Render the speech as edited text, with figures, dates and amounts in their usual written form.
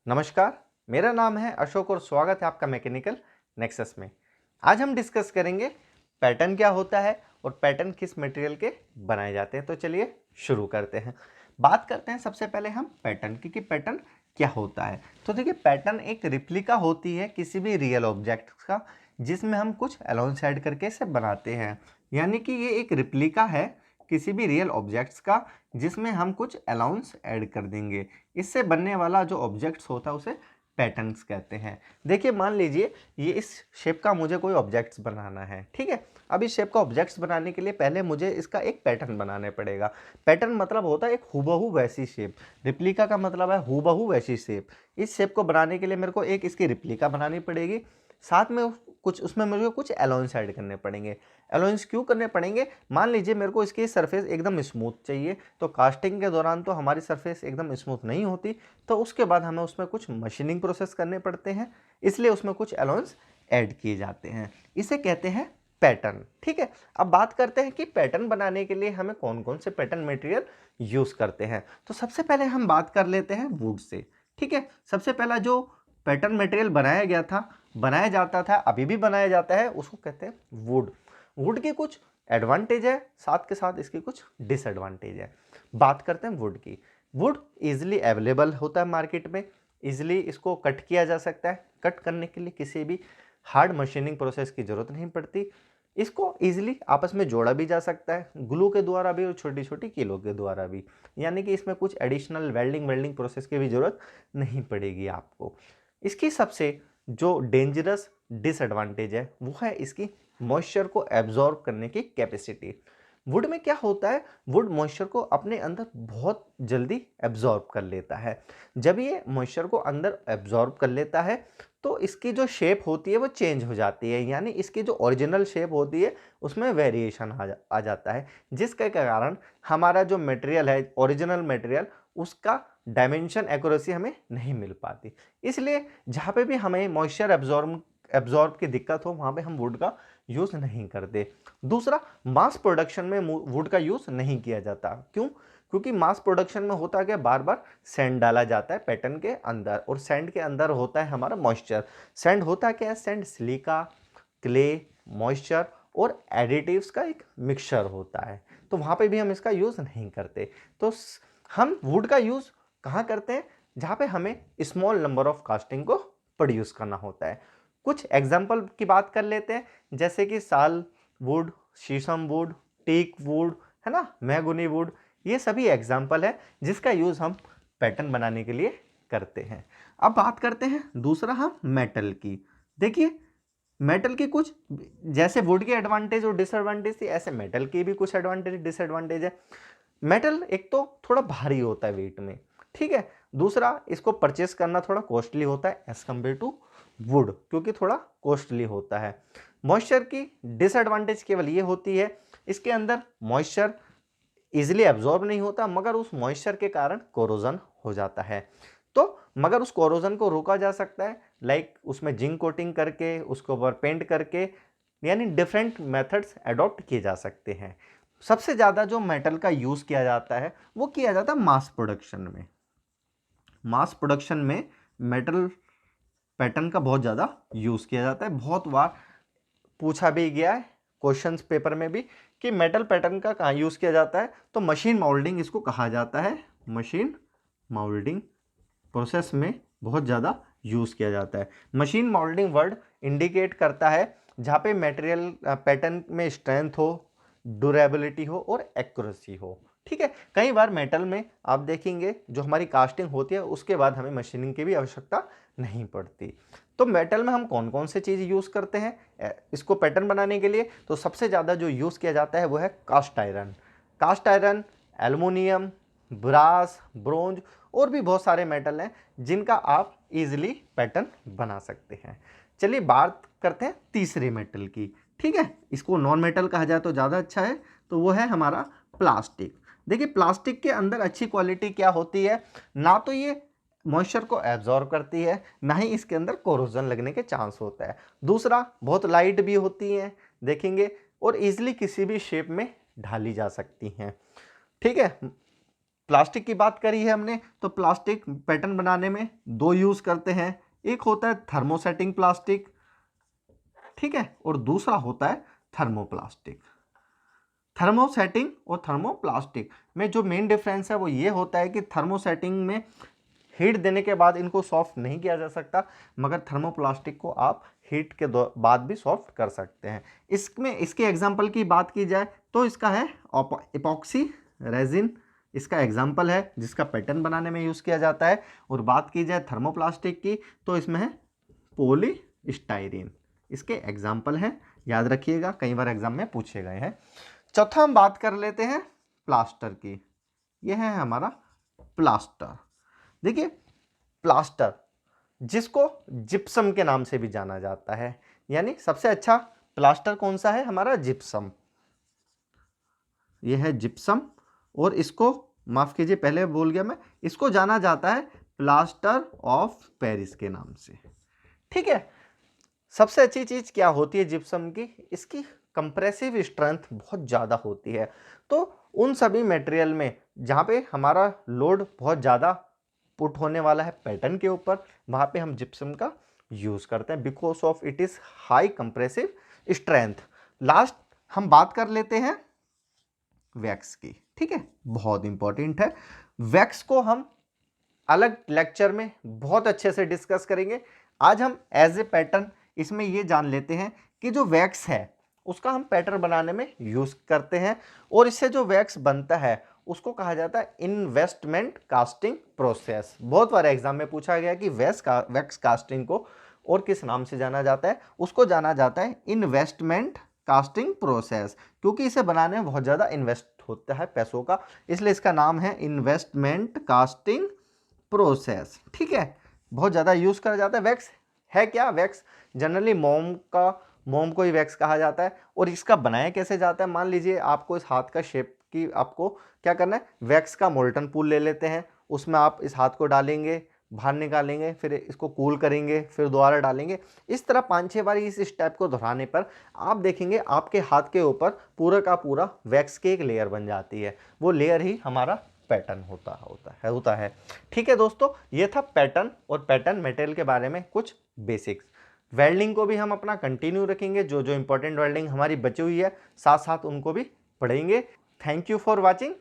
नमस्कार, मेरा नाम है अशोक और स्वागत है आपका मैकेनिकल नेक्सस में। आज हम डिस्कस करेंगे पैटर्न क्या होता है और पैटर्न किस मटेरियल के बनाए जाते हैं। तो चलिए शुरू करते हैं। बात करते हैं सबसे पहले हम पैटर्न की कि पैटर्न क्या होता है। तो देखिए, पैटर्न एक रिप्लिका होती है किसी भी रियल ऑब्जेक्ट का, जिसमें हम कुछ अलाउंस ऐड करके इसे बनाते हैं। यानी कि ये एक रिप्लिका है किसी भी रियल ऑब्जेक्ट्स का, जिसमें हम कुछ अलाउंस ऐड कर देंगे। इससे बनने वाला जो ऑब्जेक्ट्स होता है उसे पैटर्न्स कहते हैं। देखिए, मान लीजिए ये इस शेप का मुझे कोई ऑब्जेक्ट्स बनाना है, ठीक है। अब इस शेप का ऑब्जेक्ट्स बनाने के लिए पहले मुझे इसका एक पैटर्न बनाने पड़ेगा। पैटर्न मतलब होता है एक हूबहू वैसी शेप। रिप्लिका का मतलब है हूबहू वैसी शेप। इस शेप को बनाने के लिए मेरे को एक इसकी रिप्लिका बनानी पड़ेगी, साथ में कुछ उसमें मेरे को कुछ अलाउंस ऐड करने पड़ेंगे। अलाउंस क्यों करने पड़ेंगे? मान लीजिए मेरे को इसकी सरफेस एकदम स्मूथ चाहिए, तो कास्टिंग के दौरान तो हमारी सरफेस एकदम स्मूथ नहीं होती, तो उसके बाद हमें उसमें कुछ मशीनिंग प्रोसेस करने पड़ते हैं, इसलिए उसमें कुछ अलाउंस ऐड किए जाते हैं। इसे कहते हैं पैटर्न, ठीक है। अब बात करते हैं कि पैटर्न बनाने के लिए हमें कौन कौन से पैटर्न मटेरियल यूज करते हैं। तो सबसे पहले हम बात कर लेते हैं वुड से, ठीक है। सबसे पहला जो पैटर्न मटेरियल बनाया गया था, बनाया जाता था, अभी भी बनाया जाता है, उसको कहते हैं वुड। वुड के कुछ एडवांटेज है, साथ के साथ इसके कुछ डिसएडवांटेज है। बात करते हैं वुड की। वुड इजीली अवेलेबल होता है मार्केट में, इजीली इसको कट किया जा सकता है। कट करने के लिए किसी भी हार्ड मशीनिंग प्रोसेस की जरूरत नहीं पड़ती। इसको इजीली आपस में जोड़ा भी जा सकता है, ग्लू के द्वारा भी और छोटी छोटी कीलों के द्वारा भी। यानी कि इसमें कुछ एडिशनल वेल्डिंग प्रोसेस की भी जरूरत नहीं पड़ेगी आपको। इसकी सबसे जो डेंजरस डिसएडवांटेज है वो है इसकी मॉइस्चर को एब्जॉर्ब करने की कैपेसिटी। वुड में क्या होता है, वुड मॉइस्चर को अपने अंदर बहुत जल्दी एब्जॉर्ब कर लेता है। जब ये मॉइस्चर को अंदर एब्जॉर्ब कर लेता है तो इसकी जो शेप होती है वो चेंज हो जाती है, यानी इसकी जो ओरिजिनल शेप होती है उसमें वेरिएशन आ जाता है, जिसके कारण हमारा जो मटेरियल है, ओरिजिनल मटेरियल, उसका डायमेंशन एक्यूरेसी हमें नहीं मिल पाती। इसलिए जहाँ पे भी हमें मॉइस्चर एब्जॉर्ब की दिक्कत हो वहाँ पे हम वुड का यूज़ नहीं करते। दूसरा, मास प्रोडक्शन में वुड का यूज़ नहीं किया जाता। क्यों? क्योंकि मास प्रोडक्शन में होता है कि बार बार सैंड डाला जाता है पैटर्न के अंदर, और सैंड के अंदर होता है हमारा मॉइस्चर। सैंड होता है क्या है? सैंड सिलिका, क्ले, मॉइस्चर और एडिटिव्स का एक मिक्सचर होता है, तो वहाँ पे भी हम इसका यूज़ नहीं करते। तो हम वुड का यूज़ कहाँ करते हैं? जहाँ पे हमें स्मॉल नंबर ऑफ कास्टिंग को प्रोड्यूस करना होता है। कुछ एग्जाम्पल की बात कर लेते हैं, जैसे कि साल वुड, शीशम वुड, टीक वुड, है ना, मैगुनी वुड। ये सभी एग्जाम्पल है जिसका यूज़ हम पैटर्न बनाने के लिए करते हैं। अब बात करते हैं दूसरा हम मेटल की। देखिए, मेटल की कुछ, जैसे वुड के एडवांटेज और डिसएडवांटेज थी, ऐसे मेटल की भी कुछ एडवांटेज डिसएडवांटेज है। मेटल एक तो थोड़ा भारी होता है वेट में, ठीक है। दूसरा, इसको परचेस करना थोड़ा कॉस्टली होता है एज कम्पेयर टू वुड, क्योंकि थोड़ा कॉस्टली होता है। मॉइस्चर की डिसएडवांटेज केवल ये होती है, इसके अंदर मॉइस्चर इजिली एब्जॉर्ब नहीं होता, मगर उस मॉइस्चर के कारण कोरोजन हो जाता है। तो मगर उस कोरोजन को रोका जा सकता है, लाइक उसमें जिंक कोटिंग करके, उसके ऊपर पेंट करके, यानी डिफरेंट मेथड्स अडॉप्ट किए जा सकते हैं। सबसे ज़्यादा जो मेटल का यूज़ किया जाता है वो किया जाता है मास प्रोडक्शन में। मास प्रोडक्शन में मेटल पैटर्न का बहुत ज़्यादा यूज़ किया जाता है। बहुत बार पूछा भी गया है क्वेश्चंस पेपर में भी कि मेटल पैटर्न का कहाँ यूज़ किया जाता है, तो मशीन मोल्डिंग इसको कहा जाता है। मशीन मोल्डिंग प्रोसेस में बहुत ज़्यादा यूज़ किया जाता है। मशीन मोल्डिंग वर्ड इंडिकेट करता है जहाँ पे मटेरियल पैटर्न में स्ट्रेंथ हो, ड्यूरेबिलिटी हो और एक्यूरेसी हो, ठीक है। कई बार मेटल में आप देखेंगे जो हमारी कास्टिंग होती है उसके बाद हमें मशीनिंग की भी आवश्यकता नहीं पड़ती। तो मेटल में हम कौन कौन से चीज़ यूज़ करते हैं इसको पैटर्न बनाने के लिए? तो सबसे ज़्यादा जो यूज़ किया जाता है वो है cast iron. Cast iron, aluminium, brass, bronze और भी बहुत सारे मेटल हैं जिनका आप इजीली पैटर्न बना सकते हैं। चलिए बात करते हैं तीसरे मेटल की, ठीक है। इसको नॉन मेटल कहा जाए तो ज़्यादा अच्छा है, तो वो है हमारा प्लास्टिक। देखिए, प्लास्टिक के अंदर अच्छी क्वालिटी क्या होती है, ना तो ये मॉइस्चर को एब्जॉर्ब करती है, ना ही इसके अंदर कोरोजन लगने के चांस होता है। दूसरा, बहुत लाइट भी होती हैं देखेंगे, और इजीली किसी भी शेप में ढाली जा सकती हैं, ठीक है। प्लास्टिक की बात करी है हमने, तो प्लास्टिक पैटर्न बनाने में दो यूज करते हैं। एक होता है थर्मोसेटिंग प्लास्टिक, ठीक है, और दूसरा होता है थर्मोप्लास्टिक। थर्मोसेटिंग और थर्मोप्लास्टिक में जो मेन डिफरेंस है वो ये होता है कि थर्मोसेटिंग में हीट देने के बाद इनको सॉफ्ट नहीं किया जा सकता, मगर थर्मोप्लास्टिक को आप हीट के बाद भी सॉफ्ट कर सकते हैं। इसमें इसके एग्जांपल की बात की जाए तो इसका है इपॉक्सी रेजिन, इसका एग्जांपल है जिसका पैटर्न बनाने में यूज़ किया जाता है। और बात की जाए थर्मोप्लास्टिक की तो इसमें है पॉलीस्टाइरीन, इसके एग्जाम्पल हैं, याद रखिएगा, कई बार एग्जाम में पूछे गए हैं। चौथा हम बात कर लेते हैं प्लास्टर की। यह है हमारा प्लास्टर। देखिए प्लास्टर जिसको जिप्सम के नाम से भी जाना जाता है, यानी सबसे अच्छा प्लास्टर कौन सा है, हमारा जिप्सम। यह है जिप्सम, और इसको माफ कीजिए पहले बोल गया मैं, इसको जाना जाता है प्लास्टर ऑफ पेरिस के नाम से, ठीक है। सबसे अच्छी चीज क्या होती है जिप्सम की, इसकी कंप्रेसिव स्ट्रेंथ बहुत ज़्यादा होती है। तो उन सभी मटेरियल में जहाँ पे हमारा लोड बहुत ज़्यादा पुट होने वाला है पैटर्न के ऊपर, वहाँ पे हम जिप्सम का यूज़ करते हैं because of it is high compressive strength. Last हम बात कर लेते हैं वैक्स की, ठीक है, बहुत इंपॉर्टेंट है। वैक्स को हम अलग लेक्चर में बहुत अच्छे से डिस्कस करेंगे। आज हम एज ए पैटर्न इसमें ये जान लेते हैं कि जो वैक्स है उसका हम पैटर्न बनाने में यूज करते हैं, और इससे जो वैक्स बनता है उसको कहा जाता है इन्वेस्टमेंट कास्टिंग प्रोसेस। बहुत बार एग्जाम में पूछा गया कि वैक्स कास्टिंग को और किस नाम से जाना जाता है, उसको जाना जाता है इन्वेस्टमेंट कास्टिंग प्रोसेस, क्योंकि इसे बनाने में बहुत ज़्यादा इन्वेस्ट होता है पैसों का, इसलिए इसका नाम है इन्वेस्टमेंट कास्टिंग प्रोसेस, ठीक है। बहुत ज़्यादा यूज़ करा जाता है। वैक्स है क्या, वैक्स जनरली मोम को ही वैक्स कहा जाता है। और इसका बनाया कैसे जाता है, मान लीजिए आपको इस हाथ का शेप की आपको क्या करना है, वैक्स का मोल्टन पूल ले लेते हैं, उसमें आप इस हाथ को डालेंगे, बाहर निकालेंगे, फिर इसको कूल करेंगे, फिर दोबारा डालेंगे। इस तरह 5-6 बार इस स्टेप को दोहराने पर आप देखेंगे आपके हाथ के ऊपर पूरा का पूरा वैक्स की एक लेयर बन जाती है। वो लेयर ही हमारा पैटर्न होता है। ठीक है दोस्तों, ये था पैटर्न और पैटर्न मटेरियल के बारे में कुछ बेसिक्स। वेल्डिंग को भी हम अपना कंटिन्यू रखेंगे, जो जो इंपॉर्टेंट वेल्डिंग हमारी बची हुई है साथ साथ उनको भी पढ़ेंगे। Thank you for watching.